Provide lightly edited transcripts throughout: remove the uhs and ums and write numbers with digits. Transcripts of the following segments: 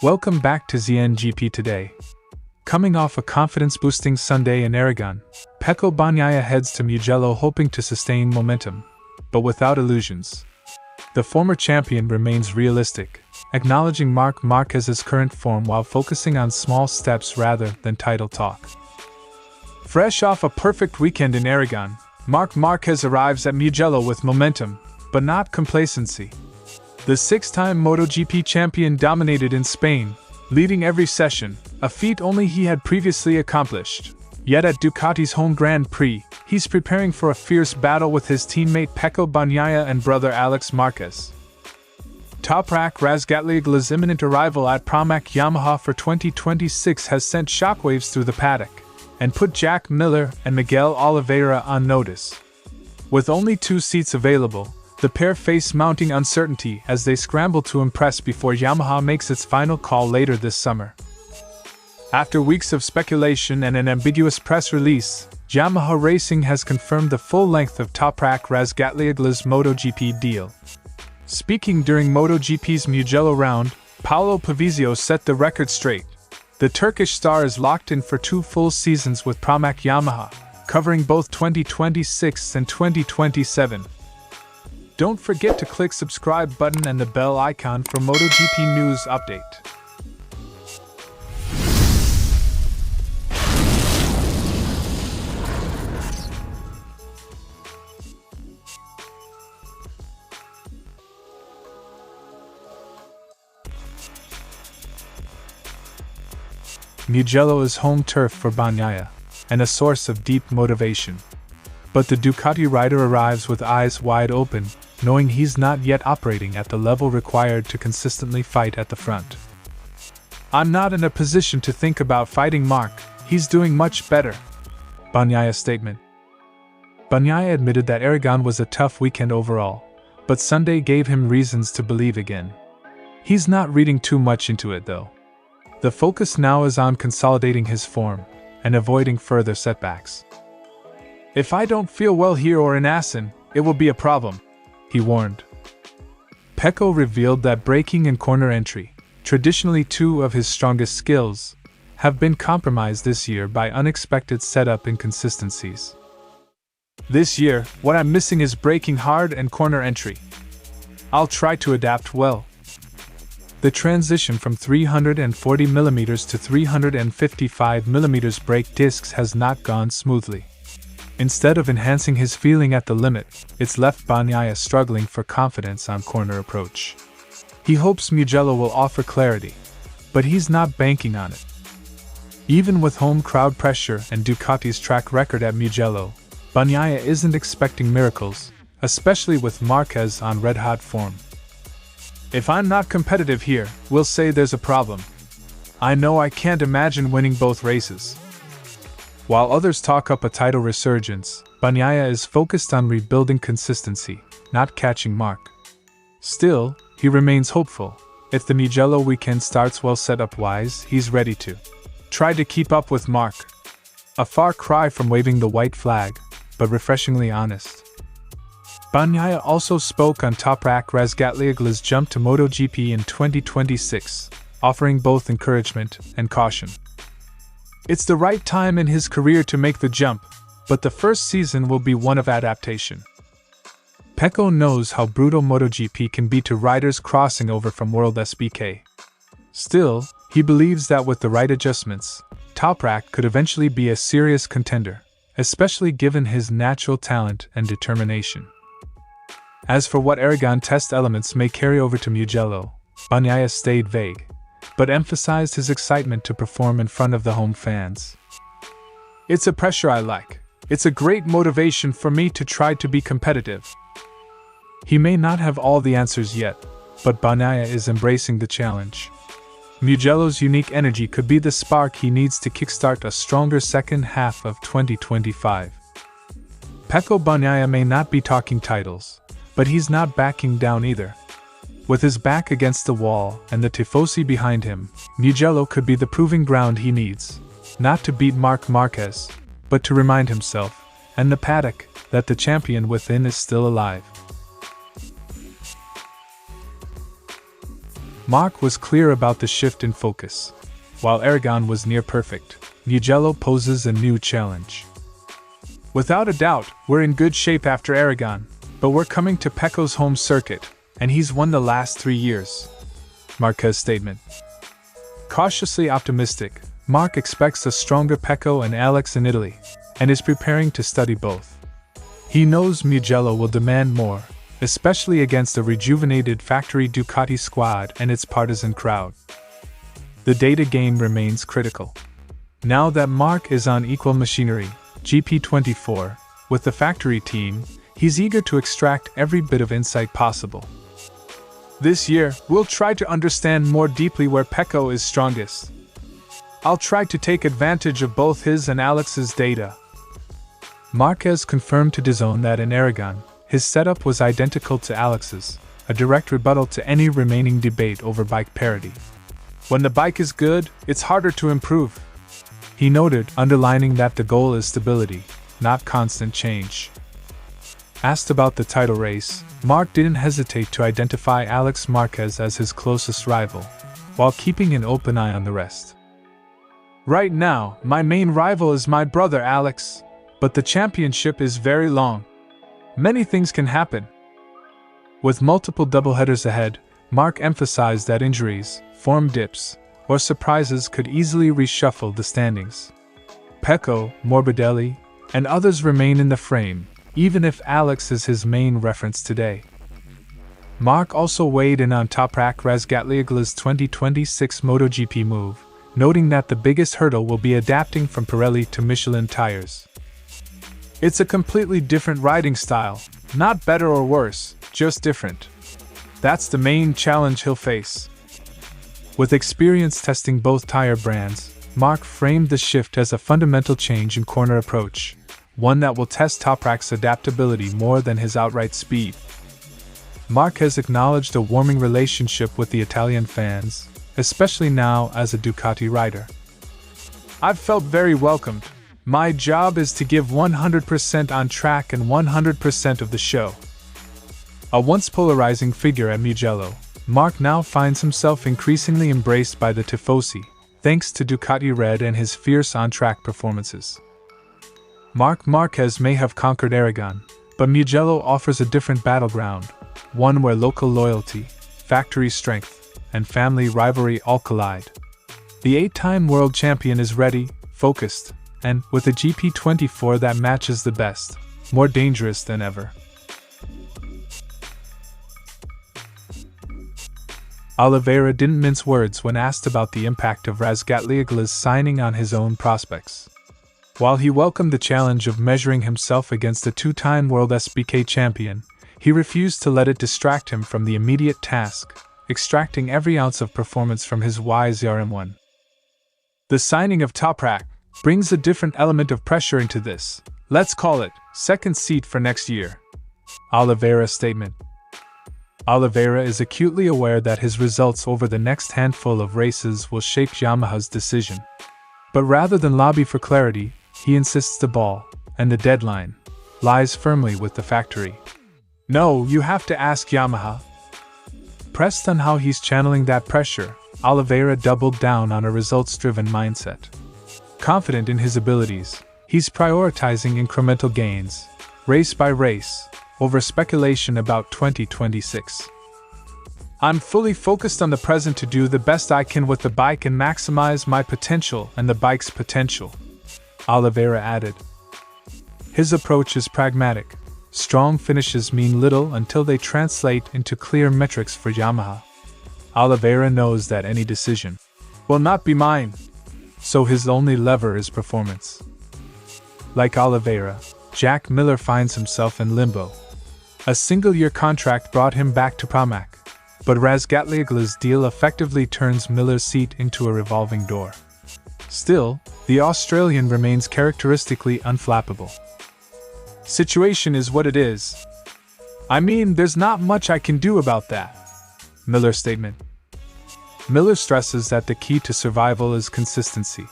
Welcome back to ZNGP today. Coming off a confidence-boosting Sunday in Aragon, Pecco Bagnaia heads to Mugello hoping to sustain momentum, but without illusions. The former champion remains realistic, acknowledging Marc Márquez's current form while focusing on small steps rather than title talk. Fresh off a perfect weekend in Aragon, Marc Márquez arrives at Mugello with momentum, but not complacency. The six-time MotoGP champion dominated in Spain, leading every session, a feat only he had previously accomplished. Yet at Ducati's home Grand Prix, he's preparing for a fierce battle with his teammate Pecco Bagnaia and brother Alex Márquez. Toprak Razgatlioglu's imminent arrival at Pramac Yamaha for 2026 has sent shockwaves through the paddock, and put Jack Miller and Miguel Oliveira on notice. With only 2 seats available, the pair face mounting uncertainty as they scramble to impress before Yamaha makes its final call later this summer. After weeks of speculation and an ambiguous press release, Yamaha Racing has confirmed the full length of Toprak Razgatlioglu's MotoGP deal. Speaking during MotoGP's Mugello round, Paolo Pavizio set the record straight. The Turkish star is locked in for 2 full seasons with Pramac Yamaha, covering both 2026 and 2027. Don't forget to click subscribe button and the bell icon for MotoGP news update. Mugello is home turf for Bagnaia, and a source of deep motivation. But the Ducati rider arrives with eyes wide open, knowing he's not yet operating at the level required to consistently fight at the front. "I'm not in a position to think about fighting Marc, he's doing much better," Bagnaia's statement. Bagnaia admitted that Aragon was a tough weekend overall, but Sunday gave him reasons to believe again. He's not reading too much into it though. The focus now is on consolidating his form and avoiding further setbacks. "If I don't feel well here or in Assen, it will be a problem," he warned. Pecco revealed that braking and corner entry, traditionally 2 of his strongest skills, have been compromised this year by unexpected setup inconsistencies. "This year, what I'm missing is braking hard and corner entry. I'll try to adapt well." The transition from 340mm to 355mm brake discs has not gone smoothly. Instead of enhancing his feeling at the limit, it's left Bagnaia struggling for confidence on corner approach. He hopes Mugello will offer clarity, but he's not banking on it. Even with home crowd pressure and Ducati's track record at Mugello, Bagnaia isn't expecting miracles, especially with Marquez on red-hot form. "If I'm not competitive here, we'll say there's a problem. I know I can't imagine winning both races." While others talk up a title resurgence, Bagnaia is focused on rebuilding consistency, not catching Marc. Still, he remains hopeful. If the Mugello weekend starts well set up-wise, he's ready to try to keep up with Marc. A far cry from waving the white flag, but refreshingly honest. Bagnaia also spoke on Toprak Razgatlioglu's jump to MotoGP in 2026, offering both encouragement and caution. "It's the right time in his career to make the jump, but the first season will be one of adaptation." Pecco knows how brutal MotoGP can be to riders crossing over from World SBK. Still, he believes that with the right adjustments, Toprak could eventually be a serious contender, especially given his natural talent and determination. As for what Aragon test elements may carry over to Mugello, Bagnaia stayed vague, but emphasized his excitement to perform in front of the home fans. "It's a pressure I like. It's a great motivation for me to try to be competitive." He may not have all the answers yet, but Bagnaia is embracing the challenge. Mugello's unique energy could be the spark he needs to kickstart a stronger second half of 2025. Pecco Bagnaia may not be talking titles, but he's not backing down either. With his back against the wall and the tifosi behind him, Mugello could be the proving ground he needs, not to beat Marc Márquez, but to remind himself, and the paddock, that the champion within is still alive. Marc was clear about the shift in focus. While Aragón was near perfect, Mugello poses a new challenge. Without a doubt, we're in good shape after Aragón, but we're coming to Pecco's home circuit, and he's won the last 3 years. Marquez statement. Cautiously optimistic, Marc expects a stronger Pecco and Alex in Italy, and is preparing to study both. He knows Mugello will demand more, especially against a rejuvenated factory Ducati squad and its partisan crowd. The data game remains critical. Now that Marc is on equal machinery, GP24, with the factory team, he's eager to extract every bit of insight possible. This year, we'll try to understand more deeply where Pecco is strongest. I'll try to take advantage of both his and Alex's data. Marquez confirmed to DAZN that in Aragón, his setup was identical to Alex's, a direct rebuttal to any remaining debate over bike parity. When the bike is good, it's harder to improve, he noted, underlining that the goal is stability, not constant change. Asked about the title race, Marc didn't hesitate to identify Alex Márquez as his closest rival, while keeping an open eye on the rest. Right now, my main rival is my brother Alex, but the championship is very long. Many things can happen. With multiple doubleheaders ahead, Marc emphasized that injuries, form dips, or surprises could easily reshuffle the standings. Pecco, Morbidelli, and others remain in the frame, even if Alex is his main reference today. Marc also weighed in on Toprak Razgatlioglu's 2026 MotoGP move, noting that the biggest hurdle will be adapting from Pirelli to Michelin tires. It's a completely different riding style, not better or worse, just different. That's the main challenge he'll face. With experience testing both tire brands, Marc framed the shift as a fundamental change in corner approach, one that will test Toprak's adaptability more than his outright speed. Marc has acknowledged a warming relationship with the Italian fans, especially now as a Ducati rider. I've felt very welcomed. My job is to give 100% on track and 100% of the show. A once polarizing figure at Mugello, Marc now finds himself increasingly embraced by the Tifosi, thanks to Ducati Red and his fierce on-track performances. Marc Márquez may have conquered Aragón, but Mugello offers a different battleground, one where local loyalty, factory strength, and family rivalry all collide. The 8-time world champion is ready, focused, and, with a GP24 that matches the best, more dangerous than ever. Oliveira didn't mince words when asked about the impact of Razgatlioglu's signing on his own prospects. While he welcomed the challenge of measuring himself against a 2-time world SBK champion, he refused to let it distract him from the immediate task, extracting every ounce of performance from his YZRM1. The signing of Toprak brings a different element of pressure into this, let's call it, second seat for next year. Oliveira's statement. Oliveira is acutely aware that his results over the next handful of races will shape Yamaha's decision. But rather than lobby for clarity, he insists the ball, and the deadline, lies firmly with the factory. No, you have to ask Yamaha. Pressed on how he's channeling that pressure, Oliveira doubled down on a results-driven mindset. Confident in his abilities, he's prioritizing incremental gains, race by race, over speculation about 2026. I'm fully focused on the present to do the best I can with the bike and maximize my potential and the bike's potential, Oliveira added. His approach is pragmatic. Strong finishes mean little until they translate into clear metrics for Yamaha. Oliveira knows that any decision will not be mine, so his only lever is performance. Like Oliveira, Jack Miller finds himself in limbo. A single-year contract brought him back to Pramac, but Razgatlioglu's deal effectively turns Miller's seat into a revolving door. Still, the Australian remains characteristically unflappable. Situation is what it is. I mean, there's not much I can do about that. Miller's statement. Miller stresses that the key to survival is consistency.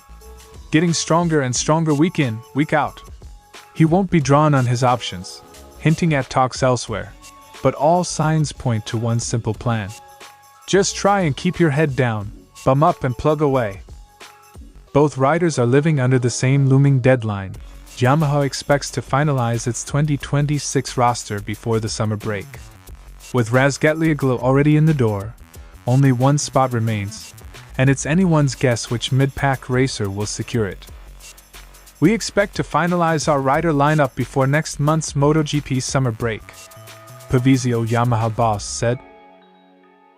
Getting stronger and stronger week in, week out. He won't be drawn on his options, hinting at talks elsewhere, but all signs point to one simple plan. Just try and keep your head down, bum up and plug away. Both riders are living under the same looming deadline. Yamaha expects to finalize its 2026 roster before the summer break. With Razgatlioglu already in the door, only one spot remains, and it's anyone's guess which mid-pack racer will secure it. We expect to finalize our rider lineup before next month's MotoGP summer break, Pavizio, Yamaha boss, said.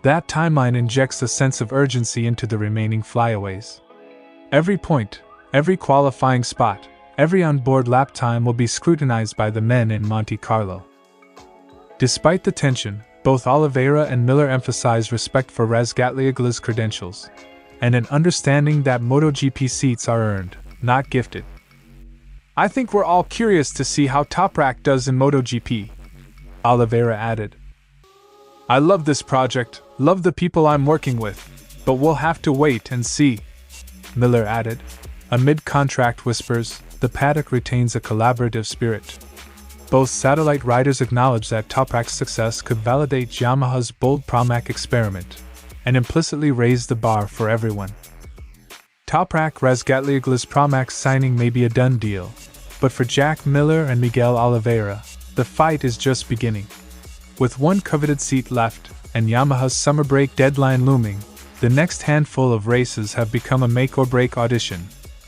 That timeline injects a sense of urgency into the remaining flyaways. Every point, every qualifying spot, every onboard lap time will be scrutinized by the men in Monte Carlo. Despite the tension, both Oliveira and Miller emphasize respect for Razgatlioglu's credentials, and an understanding that MotoGP seats are earned, not gifted. I think we're all curious to see how Toprak does in MotoGP, Oliveira added. I love this project, love the people I'm working with, but we'll have to wait and see, Miller added. Amid contract whispers, the paddock retains a collaborative spirit. Both satellite riders acknowledge that Toprak's success could validate Yamaha's bold Pramac experiment, and implicitly raise the bar for everyone. Toprak Razgatlioglu's Pramac signing may be a done deal, but for Jack Miller and Miguel Oliveira, the fight is just beginning. With one coveted seat left, and Yamaha's summer break deadline looming, the next handful of races have become a make-or-break audition,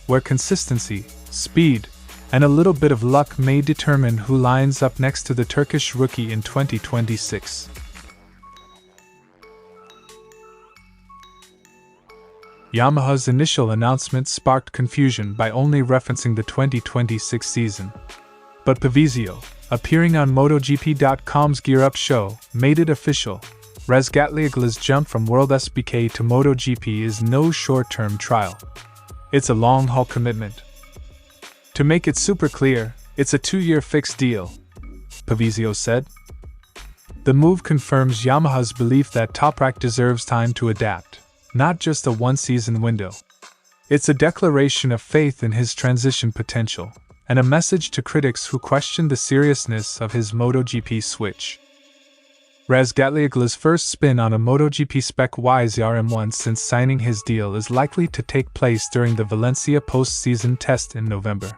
where consistency, speed, and a little bit of luck may determine who lines up next to the Turkish rookie in 2026. Yamaha's initial announcement sparked confusion by only referencing the 2026 season. But Pavizio, appearing on MotoGP.com's Gear Up show, made it official. Razgatlioglu's jump from World SBK to MotoGP is no short-term trial. It's a long-haul commitment. To make it super clear, it's a 2-year fixed deal, Pavizio said. The move confirms Yamaha's belief that Toprak deserves time to adapt, not just a one-season window. It's a declaration of faith in his transition potential, and a message to critics who question the seriousness of his MotoGP switch. Razgatlioglu's first spin on a MotoGP Spec YZRM1 since signing his deal is likely to take place during the Valencia post-season test in November.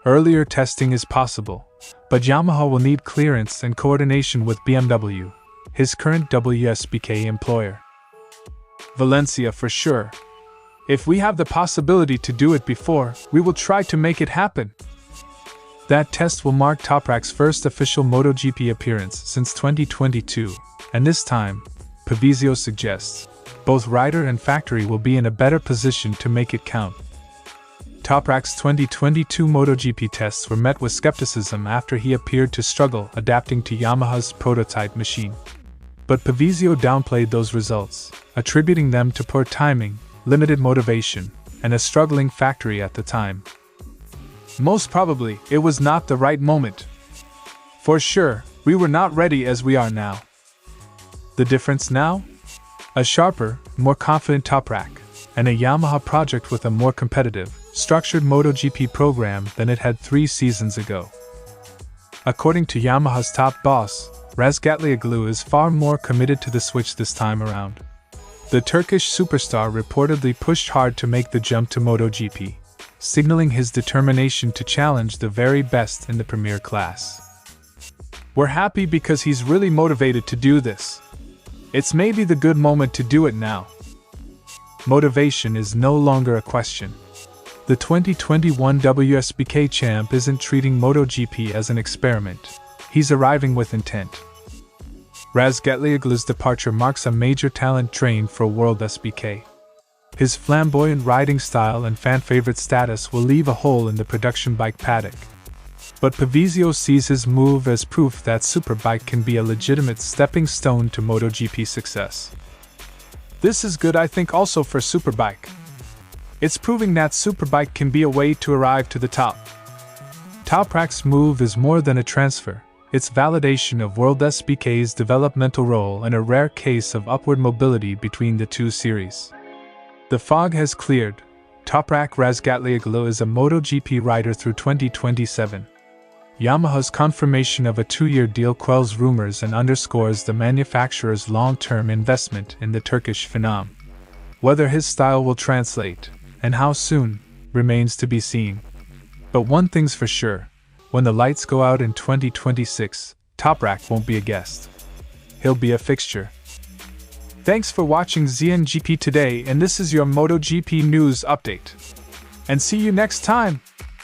Earlier testing is possible, but Yamaha will need clearance and coordination with BMW, his current WSBK employer. Valencia for sure. If we have the possibility to do it before, we will try to make it happen. That test will mark Toprak's first official MotoGP appearance since 2022, and this time, Pavizio suggests, both rider and factory will be in a better position to make it count. Toprak's 2022 MotoGP tests were met with skepticism after he appeared to struggle adapting to Yamaha's prototype machine. But Pavizio downplayed those results, attributing them to poor timing, limited motivation, and a struggling factory at the time. Most probably, it was not the right moment. For sure, we were not ready as we are now. The difference now? A sharper, more confident Toprak, and a Yamaha project with a more competitive, structured MotoGP program than it had 3 seasons ago. According to Yamaha's top boss, Razgatlioglu is far more committed to the switch this time around. The Turkish superstar reportedly pushed hard to make the jump to MotoGP, signaling his determination to challenge the very best in the premier class. We're happy because he's really motivated to do this. It's maybe the good moment to do it now. Motivation is no longer a question. The 2021 WSBK champ isn't treating MotoGP as an experiment. He's arriving with intent. Razgatlioglu's departure marks a major talent drain for World SBK. His flamboyant riding style and fan-favorite status will leave a hole in the production bike paddock. But Pavizio sees his move as proof that Superbike can be a legitimate stepping stone to MotoGP success. This is good, I think, also for Superbike. It's proving that Superbike can be a way to arrive to the top. Toprak's move is more than a transfer. It's validation of World SBK's developmental role and a rare case of upward mobility between the two series. The fog has cleared. Toprak Razgatlioglu is a MotoGP rider through 2027. Yamaha's confirmation of a 2-year deal quells rumors and underscores the manufacturer's long-term investment in the Turkish phenom. Whether his style will translate, and how soon, remains to be seen. But one thing's for sure, when the lights go out in 2026, Toprak won't be a guest. He'll be a fixture. Thanks for watching ZNGP today, and this is your MotoGP news update. And see you next time!